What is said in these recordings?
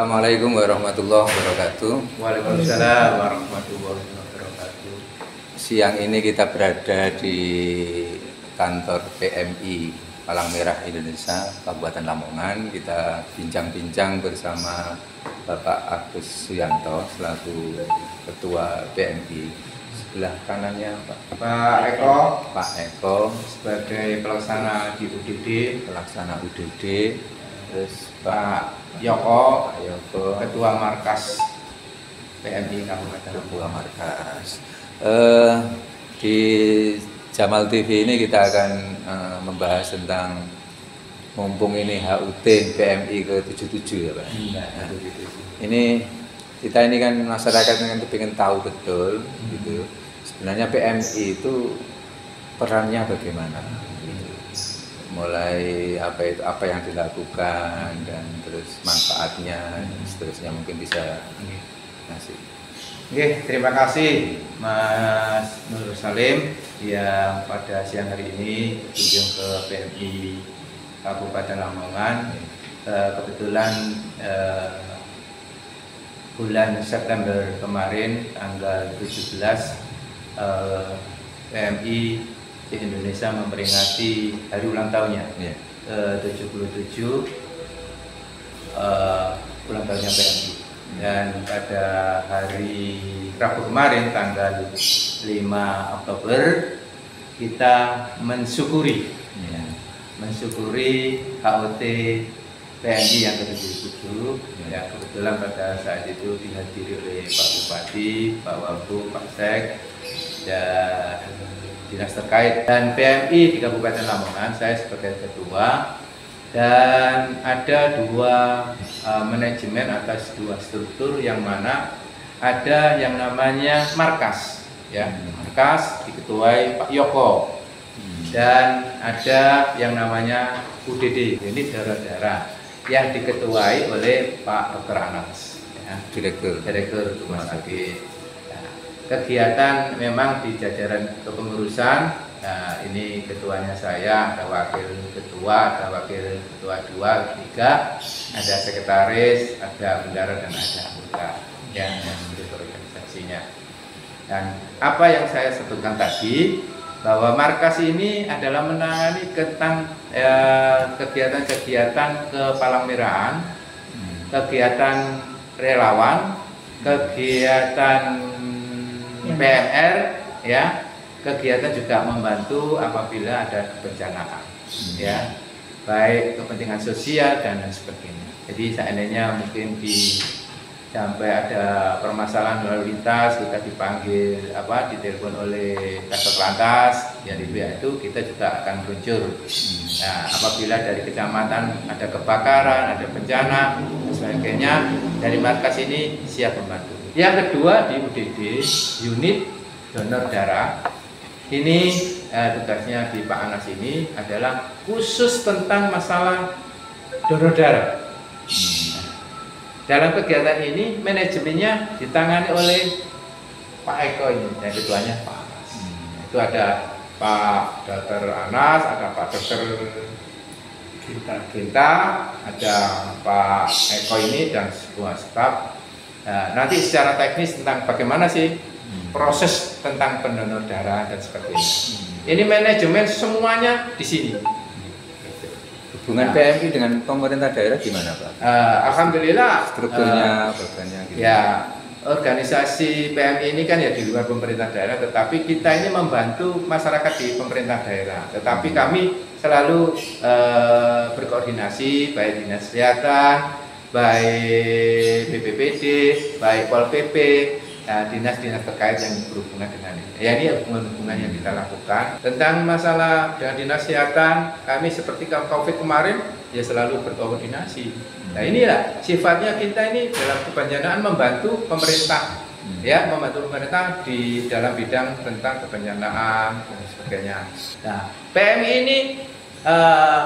Assalamualaikum warahmatullahi wabarakatuh. Waalaikumsalam warahmatullahi wabarakatuh. Siang ini kita berada di kantor PMI Palang Merah Indonesia Kabupaten Lamongan. Kita bincang-bincang bersama Bapak Agus Suyanto selaku Ketua PMI. Sebelah kanannya Pak Eko, Pak Eko sebagai pelaksana di UDD, pelaksana UDD. Terus Pak Yoko, Ketua Ketua Markas PMI Kabupaten Ketua Lamongan. Markas. Di Jamal TV ini kita akan membahas tentang mumpung ini HUT PMI ke-77 ya Pak. Nah, ini kita ini kan masyarakat yang ingin tahu betul gitu. Sebenarnya PMI itu perannya bagaimana? Mulai apa yang dilakukan dan terus manfaatnya dan seterusnya mungkin bisa ngasih. Oke, terima kasih Mas Nur Salim yang pada siang hari ini berkunjung ke PMI Kabupaten Lamongan. Kebetulan bulan September kemarin tanggal 17 PMI di Indonesia memperingati hari ulang tahunnya ke-77 ulang tahunnya PMI. Dan pada hari Rabu kemarin tanggal 5 Oktober kita mensyukuri HUT PMI yang ke-77 ya, kebetulan pada saat itu dihadiri oleh Pak Bupati, Pak Wagub, Pak Sek dan dinas terkait dan PMI di Kabupaten Lamongan. Saya sebagai ketua dan ada dua manajemen atas dua struktur yang mana ada yang namanya markas ya, markas diketuai Pak Yoko dan ada yang namanya UDD, ini daerah-daerah yang diketuai oleh Pak Dr. Anas ya, Direktur Rumah Sakit. Kegiatan memang di jajaran kepengurusan. Nah, ini ketuanya saya, ada wakil ketua, ada wakil ketua 2, 3, ada sekretaris, ada bendara dan ada anggota yang mengurus organisasinya. Dan apa yang saya sebutkan tadi bahwa markas ini adalah menangani tentang kegiatan-kegiatan kepalangmerahan, kegiatan relawan, kegiatan PMR ya, kegiatan juga membantu apabila ada kebencanaan ya, baik kepentingan sosial dan lain sebagainya. Jadi seandainya mungkin sampai ada permasalahan lalu lintas, kita dipanggil ditelepon oleh Kasat Lantas ya, di pihak itu kita juga akan meluncur. Nah, apabila dari kecamatan ada kebakaran, ada bencana dan sebagainya, dari markas ini siap membantu. Yang kedua di UDD, unit donor darah. Ini tugasnya di Pak Anas ini adalah khusus tentang masalah donor darah. Dalam kegiatan ini manajemennya ditangani oleh Pak Eko ini dan ketuanya Pak Anas. Itu ada Pak Dr. Anas, ada Pak Dr. Ginta, ada Pak Eko ini dan sebuah staf. Nah, nanti secara teknis tentang bagaimana sih proses tentang pendonor darah dan sebagainya. Ini manajemen semuanya di sini. Hubungan PMI dengan pemerintah daerah gimana Pak? Alhamdulillah strukturnya, bagiannya gitu. Ya, organisasi PMI ini kan ya di luar pemerintah daerah, tetapi kita ini membantu masyarakat di pemerintah daerah. Tetapi kami selalu berkoordinasi baik dinas kesehatan, baik BPPD, baik Pol PP, dinas-dinas terkait yang berhubungan dengan ini. Ya, ini hubungan yang kita lakukan. Tentang masalah dengan dinas kesehatan, kami seperti COVID kemarin ya selalu berkoordinasi. Nah, inilah sifatnya kita ini dalam kebencanaan membantu pemerintah, ya, membantu pemerintah di dalam bidang tentang kebencanaan dan sebagainya. Nah, PMI ini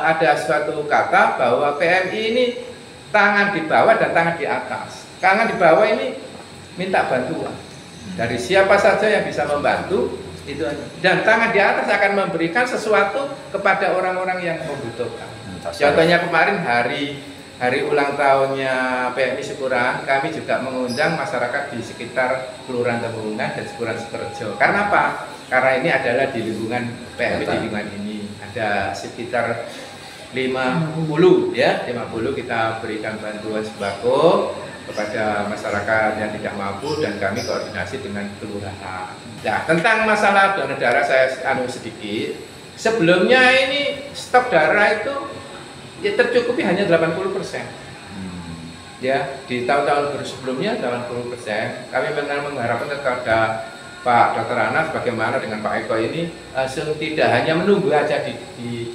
ada suatu kata bahwa PMI ini tangan di bawah dan tangan di atas. Tangan di bawah ini minta bantuan dari siapa saja yang bisa membantu itu, dan tangan di atas akan memberikan sesuatu kepada orang-orang yang membutuhkan. Contohnya kemarin hari hari ulang tahunnya PMI Syukuran, kami juga mengundang masyarakat di sekitar Kelurahan Temurungan dan Syukuran Sukorejo. Karena apa? Karena ini adalah di lingkungan PMI, di lingkungan ini ada sekitar 50 ya, 50 kita berikan bantuan sembako kepada masyarakat yang tidak mampu dan kami koordinasi dengan kelurahan. Nah, tentang masalah donor darah saya sedikit. Sebelumnya ini stok darah itu ya tercukupi hanya 80%. Ya, di tahun-tahun sebelumnya 80%. Kami mengharapkan kepada Pak Dr. Anas bagaimana dengan Pak Eko ini langsung tidak hanya menunggu aja di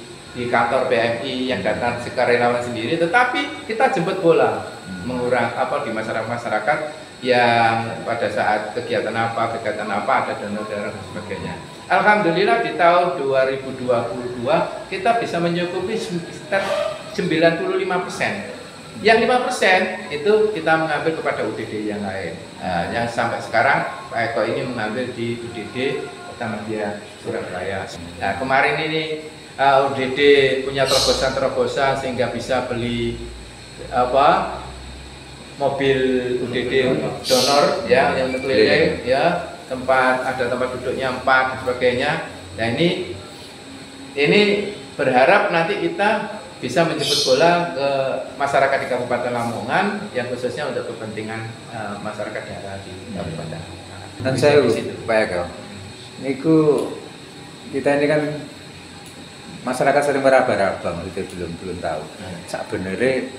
kantor PMI yang datang sukarelawan sendiri, tetapi kita jemput bola mengurang di masyarakat yang pada saat kegiatan apa ada donor darah dan sebagainya. Alhamdulillah di tahun 2022 kita bisa mencukupi sekitar 95%. Yang 5% itu kita mengambil kepada UDD yang lain. Nah, yang sampai sekarang Pak Eko ini mengambil di UDD Muhammadiyah Surabaya. Nah, kemarin ini UDD punya terobosan sehingga bisa beli mobil UDD donor ya yang keliling ya, ada tempat duduknya 4 dan sebagainya. Nah, ini berharap nanti kita bisa menjemput bola ke masyarakat di Kabupaten Lamongan yang khususnya untuk kepentingan masyarakat daerah di Kabupaten Lamongan. Dan saya Pak Eko, niku kita ini kan masyarakat sering meraba-raba, itu belum tahu. Sebenarnya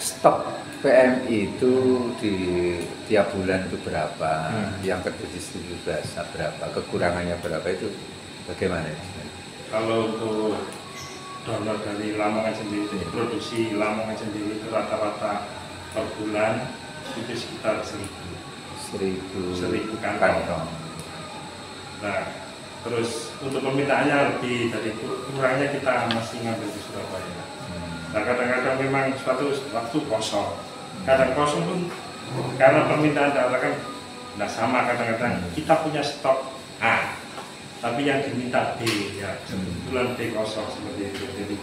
stok PMI itu di tiap bulan itu berapa, yang terdistribusi berapa, kekurangannya berapa, itu bagaimana? Kalau untuk donor dari Lamongan sendiri, produksi Lamongan sendiri itu rata-rata per bulan itu sekitar 1000 kantong. Nah, terus untuk permintaannya lebih dari itu, kurangnya kita masih ngambil di Surabaya. Nah, kadang-kadang memang suatu waktu kosong, kadang kosong pun karena permintaan darah kan tidak sama, kadang-kadang kita punya stok A tapi yang diminta B ya, kebetulan B kosong seperti itu. Jadi,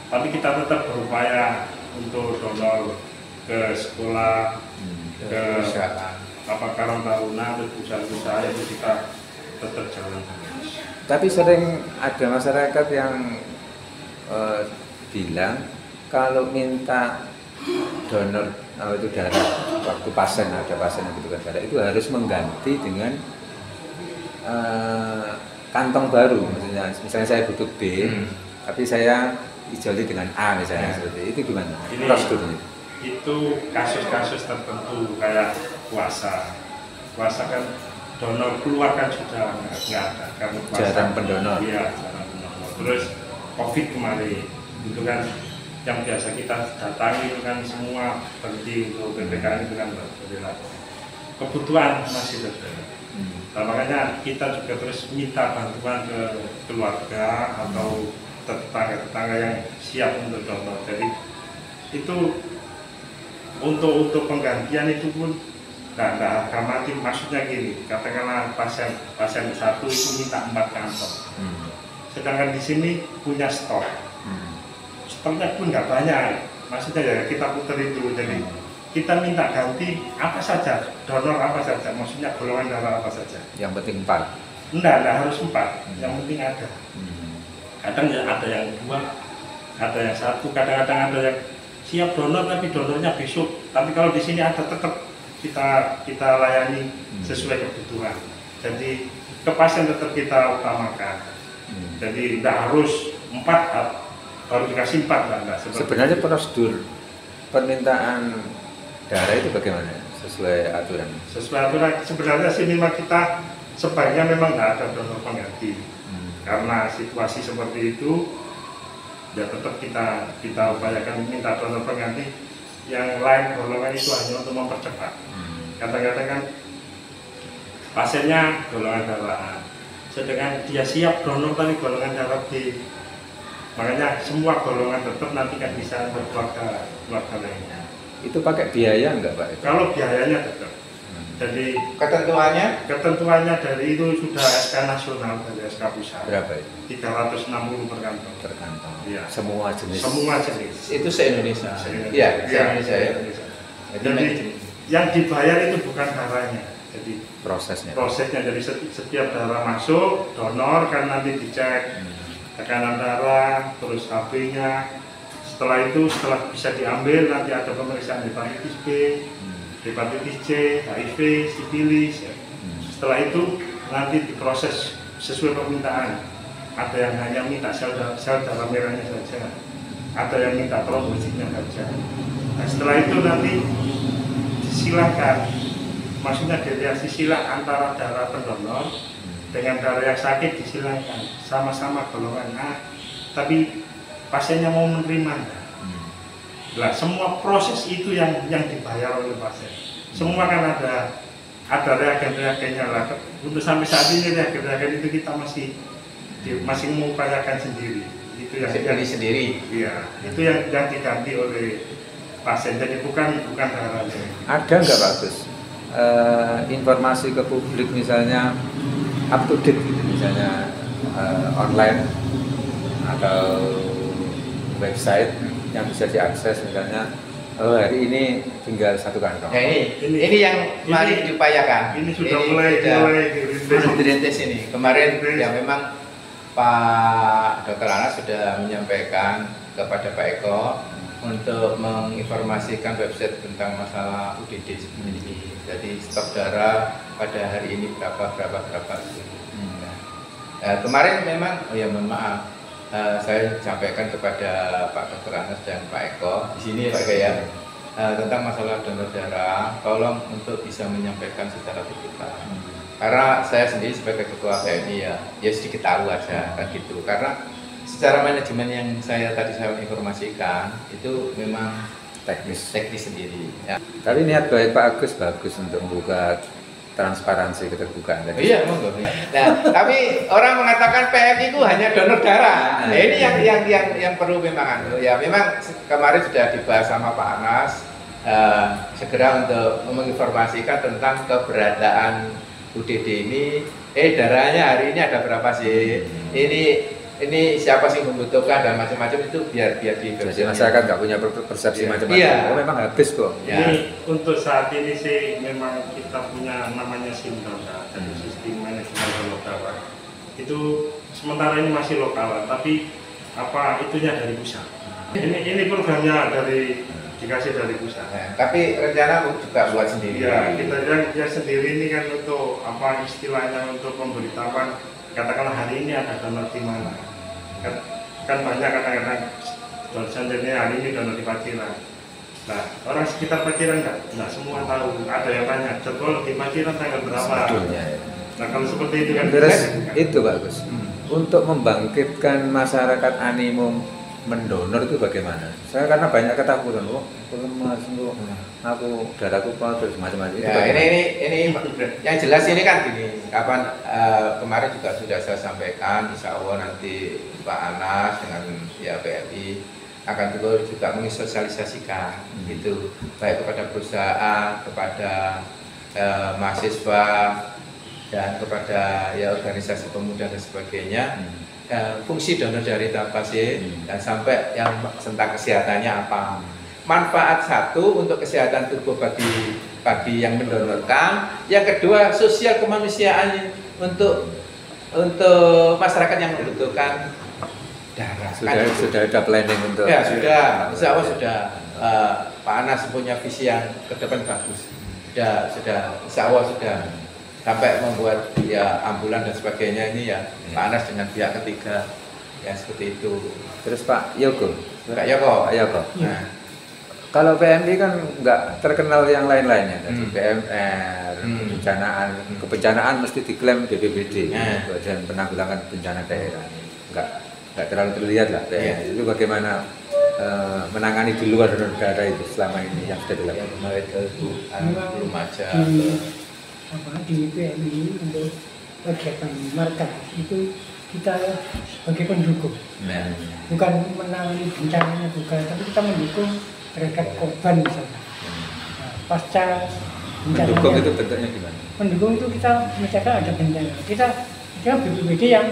tapi kita tetap berupaya untuk donor ke sekolah, ke Karang Taruna, ke usaha-usaha itu kita tetap jalan terus. Tapi sering ada masyarakat yang bilang kalau minta donor itu darah waktu ada pasien yang butuhkan darah itu harus mengganti dengan kantong baru, misalnya saya butuh B, tapi saya ijoli dengan A misalnya, seperti itu gimana? Prosedurnya? Itu kasus-kasus tertentu kayak puasa kan donor keluar kan sudah nggak ada karena jarang pendonor. Iya, jarang pendonor. Terus COVID kemarin itu kan yang biasa kita datangi itu kan semua berhenti untuk PPKM itu kan berlaku. Kebutuhan masih terjadi. Nah, makanya kita juga terus minta bantuan ke keluarga atau tetangga-tetangga yang siap untuk donor. Jadi itu untuk penggantian itu pun nggak dramatis. Maksudnya gini, katakanlah pasien satu itu minta 4 kantong, sedangkan di sini punya stok, stoknya pun nggak banyak. Maksudnya ya kita putar itu, jadi kita minta ganti apa saja, donor apa saja, maksudnya golongan darah apa saja. Yang penting 4? Enggak harus 4, yang penting ada. Kadang ya ada yang 2, ada yang 1, kadang-kadang ada yang siap donor tapi donornya besok. Tapi kalau di sini ada tetap kita layani sesuai kebutuhan. Jadi ke pasien tetap kita utamakan. Jadi tidak harus 4 baru dikasih 4 enggak. Sebenarnya prosedur permintaan darah itu bagaimana sesuai aturan? Sesuai aturan sebenarnya sih memang kita sebaiknya memang nggak ada donor pengganti, karena situasi seperti itu ya tetap kita upayakan minta donor pengganti yang lain golongan itu hanya untuk mempercepat. Kadang-kadang kan pasiennya golongan darah A, sedangkan dia siap donor tapi golongan darah B, makanya semua golongan tetap nanti kan bisa berkeluarga lainnya. Itu pakai biaya enggak Pak? Kalau biayanya tetap Jadi ketentuannya dari itu sudah SK nasional dari SK pusat. Berapa itu? 360 per kantong. Per kantong. Iya. Semua jenis. Semua jenis. itu se-Indonesia. Iya, Se-Indonesia ya. se-Indonesia. Jadi Jadi yang dibayar itu bukan darahnya. Jadi prosesnya dari setiap darah masuk, donor kan nanti dicek tekanan darah, terus HB-nya. Setelah itu, setelah bisa diambil, nanti ada pemeriksaan hepatitis B, hepatitis C, HIV, sifilis. Ya. Setelah itu nanti diproses sesuai permintaan. Ada yang hanya minta sel darah merahnya saja, ada yang minta trombositnya saja. Nah, setelah itu nanti disilakan, maksudnya reaksi silang antara darah pendonor dengan darah yang sakit disilakan, sama-sama golongan A, tapi pasiennya mau menerima. Nah, semua proses itu yang dibayar oleh pasien. Semua kan ada reagen-reagennya lah. Untuk sampai saat ini reagen-reagen itu kita masih mengupayakan sendiri. Itu yang sendiri. Iya, itu yang diganti oleh pasien. Jadi bukan darahnya. Ada nggak Pak Gus informasi ke publik misalnya up to date gitu, misalnya online atau website yang bisa diakses misalnya hari ini tinggal 1 kantong. Ya ini yang mari diupayakan. Ini sudah mulai dirintis ini. Kemarin ya memang Pak Dr. Anas sudah menyampaikan kepada Pak Eko untuk menginformasikan website tentang masalah UDD seperti ini. Jadi stok darah pada hari ini berapa. Kemarin memang, mohon maaf, saya sampaikan kepada Pak Dr. Anas dan Pak Eko di sini Pak Eko ya, tentang masalah donor darah, tolong untuk bisa menyampaikan secara terbuka. Karena saya sendiri sebagai ketua PMI ya sedikit tahu aja kan gitu. Karena secara manajemen yang saya informasikan itu memang teknis sendiri. Ya. Tapi niat baik Pak Agus bagus untuk membuka transparansi keterbukaan tadi. Iya, monggo. Nah, tapi orang mengatakan PMI itu hanya donor darah. Nah, ini yang perlu memang ya memang kemarin sudah dibahas sama Pak Anas segera untuk menginformasikan tentang keberadaan UDD ini. Darahnya hari ini ada berapa sih? Ini siapa sih membutuhkan dan macam-macam itu biar di jadi masyarakat nggak punya persepsi macam-macam. Iya. Oh, memang habis kok. Ya. Ini untuk saat ini sih memang kita punya namanya SIMDARA, sistem manajemen donor darah. Itu sementara ini masih lokal, tapi itunya dari pusat. Ini programnya dikasih dari pusat. Tapi rencana juga buat sendiri. Ya, kita yang sendiri ini kan untuk istilahnya untuk pemberitahuan. Katakanlah hari ini ada donor di mana, kan banyak kadang-kadang dosennya hari ini donor di Paciran. Nah, orang sekitar Paciran nggak semua tahu. Ada yang tanya jadwal di Paciran tanggal berapa. Sebetulnya, ya. Nah, kalau seperti itu kan terus itu bagus. Untuk membangkitkan masyarakat animo mendonor itu bagaimana? Saya karena banyak ketakutan, aku darahku terus macam-macam itu. Ya, ini yang jelas ini kan gini. Kemarin juga sudah saya sampaikan, insya Allah nanti Pak Anas dengan PMI akan juga mengisosialisasikan gitu, baik kepada perusahaan, kepada mahasiswa dan kepada organisasi pemuda dan sebagainya. Fungsi donor dari apa sih dan sampai yang tentang kesehatannya apa, manfaat satu untuk kesehatan tubuh bagi yang mendonorkan, yang kedua sosial kemanusiaan untuk masyarakat yang membutuhkan darah. Sudah ada planning untuk sudah, insya Allah sudah. Pak Anas punya visi yang ke depan bagus, sudah insya Allah sudah sampai membuat ambulan dan sebagainya ini Pak Anas dengan pihak ketiga seperti itu. Terus Pak Yoko. Nah, kalau PMI kan nggak terkenal yang lain-lainnya, PMR, kebencanaan mesti diklaim BPBD, Badan Penanggulangan Bencana Daerah. Nggak terlalu terlihat lah PMI. Itu bagaimana menangani di luar donor darah itu selama ini yang sudah dilakukan? Kemarin belum aja. Di PMI untuk kegiatan markas itu kita sebagai pendukung, bukan menangani bencananya bukan, tapi kita mendukung terhadap korban misalnya. Pasca Mendukung itu bentuknya gimana? Mendukung itu kita misalkan ada bencana, kita BPBD yang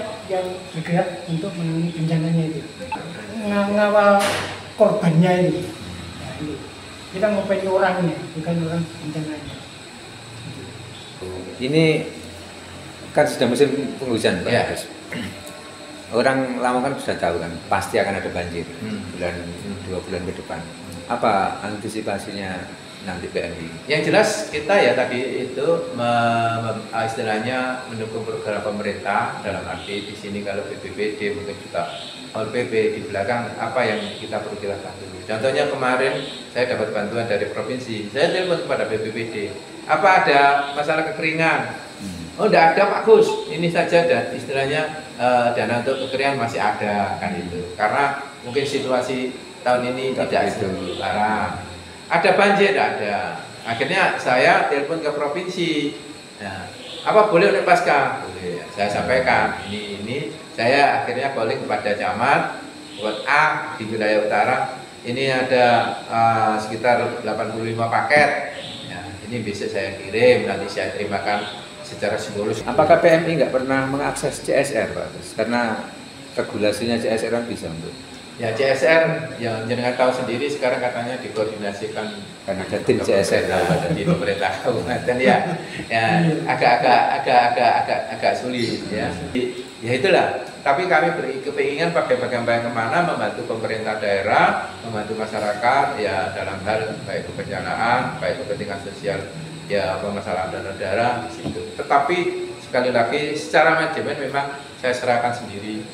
bergerak untuk menangani bencananya itu, ngawal korbannya itu. Nah, ini kita ngopeni orangnya, bukan orang bencananya. Ini kan sudah musim penghujan, Pak. Ya. Orang Lamongan sudah tahu kan, pasti akan ada banjir bulan 2 bulan ke depan. Apa antisipasinya nanti PMI? Yang jelas kita ya tadi itu istilahnya mendukung program pemerintah, dalam arti di sini kalau BPBD mungkin juga PP di belakang apa yang kita perlu dilakukan dulu. Contohnya kemarin saya dapat bantuan dari provinsi, saya telepon kepada BPBD, apa ada masalah kekeringan? Oh, tidak ada Pak Gus, ini saja dan istilahnya dana untuk kekeringan masih ada kan itu. Karena mungkin situasi tahun ini tidak itu parah. Ada banjir, tidak ada. Akhirnya saya telepon ke provinsi. Nah, apa boleh untuk pasca? Boleh. Saya sampaikan ini saya akhirnya calling kepada camat buat A di wilayah utara. Ini ada sekitar 85 paket. Ya, ini bisa saya kirim, nanti saya terimakan secara simbolis. Apakah PMI nggak pernah mengakses CSR, Pak? Karena regulasinya CSR kan bisa untuk. Ya CSR yang jenengan tahu sendiri sekarang katanya dikoordinasikan Karena ada tim CSR di pemerintah kabupaten ya agak sulit ya. Ya itulah. Tapi kami kepinginan bagaimana membantu pemerintah daerah, membantu masyarakat ya dalam hal baik kebencanaan, baik kepentingan sosial ya permasalahan dana daerah di situ. Tetapi sekali lagi secara manajemen memang saya serahkan sendiri.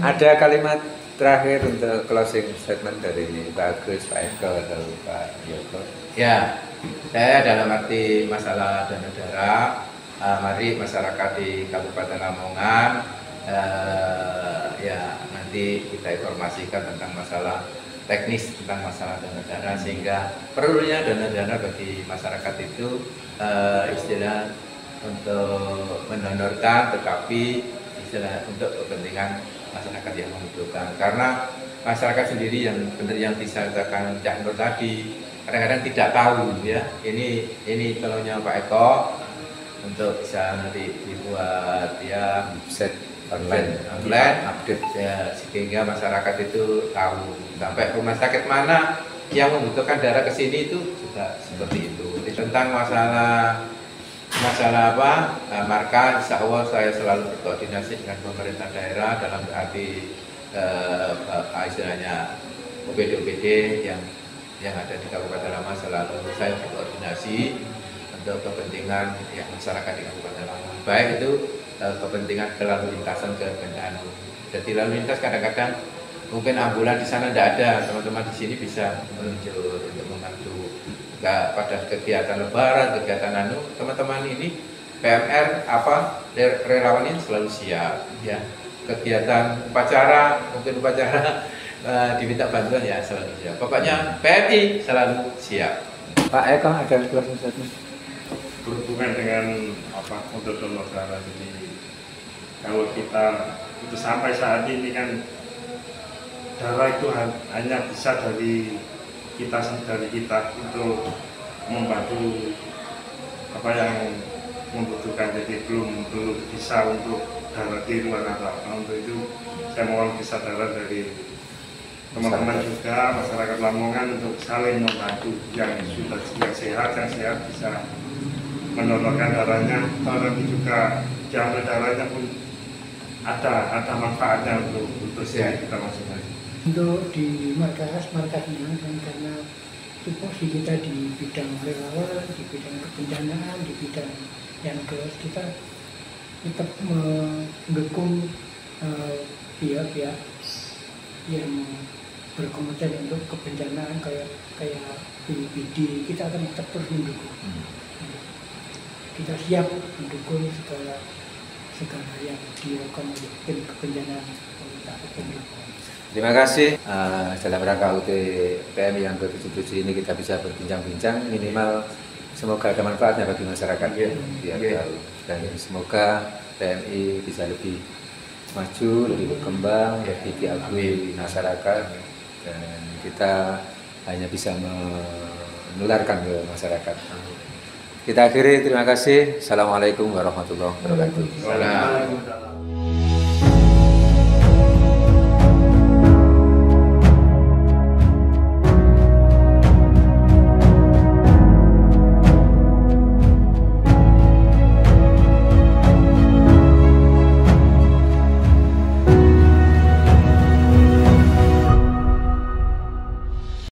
Ada kalimat terakhir untuk closing statement dari Pak Agus, Pak Eko, atau Pak Yoko? Ya, saya dalam arti masalah dana daerah, mari masyarakat di Kabupaten Lamongan ya nanti kita informasikan tentang masalah teknis tentang masalah dana daerah sehingga perlunya dana daerah bagi masyarakat itu istilah untuk mendonorkan tetapi istilah untuk kepentingan masyarakat yang membutuhkan karena masyarakat sendiri yang benar yang disampaikan Cak Nur tadi kadang-kadang tidak tahu ya ini tolongnya Pak Eko untuk bisa nanti dibuat ya Set online update ya sehingga masyarakat itu tahu sampai rumah sakit mana yang membutuhkan darah ke sini itu juga seperti itu. Tentang masalah apa marka, insya Allah saya selalu berkoordinasi dengan pemerintah daerah dalam arti istilahnya OPD yang ada di Kabupaten Lamongan selalu saya berkoordinasi untuk kepentingan ya, masyarakat di Kabupaten Lamongan baik itu kepentingan lalu lintasan ke Bendanu. Jadi lalu lintas kadang-kadang mungkin ambulan di sana tidak ada, teman-teman di sini bisa meluncur untuk membantu. Pada kegiatan lebaran, kegiatan teman-teman ini PMR relawan ini selalu siap ya. Kegiatan upacara, mungkin upacara diminta bantuan ya selalu siap. Pokoknya PMI selalu siap. Pak Eko ada closing statement? Berhubungan dengan untuk donor darah, jadi kalau kita itu sampai saat ini kan darah itu hanya bisa dari kita untuk membantu apa yang membutuhkan, jadi belum bisa untuk darah di luar apa untuk itu saya mohon kesadaran dari teman-teman juga masyarakat Lamongan untuk saling membantu yang sehat bisa mendonorkan darahnya, tapi juga jamur darahnya pun ada manfaatnya untuk sehat kita masing-masing. Untuk di markasnya kan karena tupoksi kita di bidang relawan, di bidang kebencanaan, di bidang yang kita tetap mendukung pihak-pihak yang berkompeten untuk kebencanaan kayak BPBD, kita akan tetap terus mendukung. Kita siap mendukung segala yang dilakukan oleh tim kebencanaan pemerintah. Terima kasih. Dalam rangka UT PMI yang ke-77 ini kita bisa berbincang-bincang, minimal semoga ada manfaatnya bagi masyarakat biar tahu. Dan semoga PMI bisa lebih maju, lebih berkembang, lebih diakui masyarakat, dan kita hanya bisa menularkan ke masyarakat Kita akhiri, terima kasih. Assalamualaikum warahmatullahi wabarakatuh. Salam.